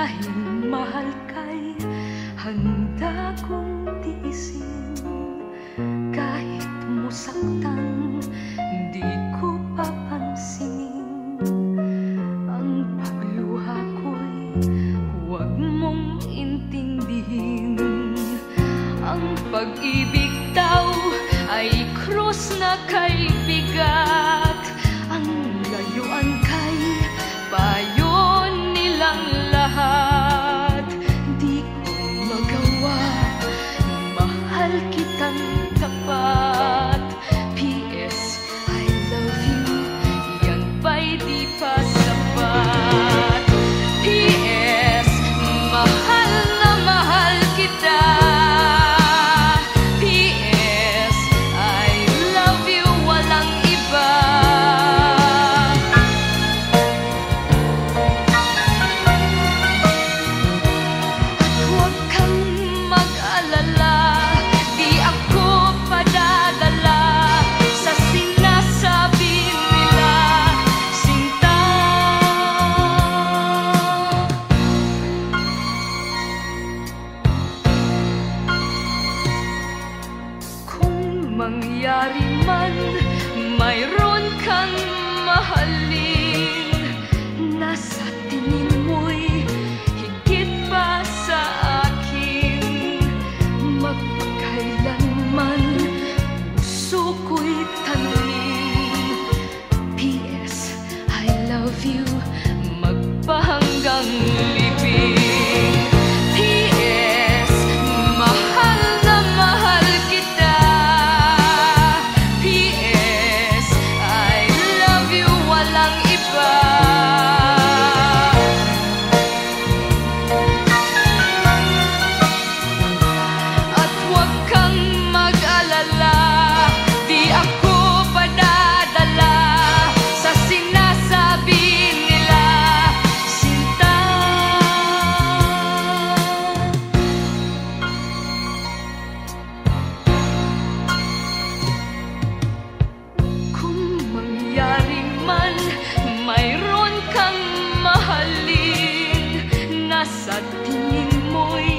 Dahil mahal ka'y handa kong tiisin. Kahit musaktan, di ko papansinin. Ang pagluha ko'y huwag mong intindihin. Ang pag-ibig daw ay krus na kay bigat. Ang layuan kay payo nilang lahat. Di ko magawa, mahal kitang tapat. P.S. I love you, yan ba'y di pa sapat? P.S. mahal na mahal kita. P.S. I love you, walang iba. Huwag kang mag-alala, di ako padadala sa sinasabi nila, sinta. Kung mangyari man mayroon kang mahalin, nasa tingin mo'y higit pa sa akin. Magpakailanman puso ko'y tanungin. P.S. I love you, magpahanggang libing. P.S. mahal na mahal kita. P.S. I love you, walang iba. At huwag kang mag-alala, di ako padadala sa sinasabi nila, sinta. Kung mangyari man mayroon kang mahalin, nasa tingin mo'y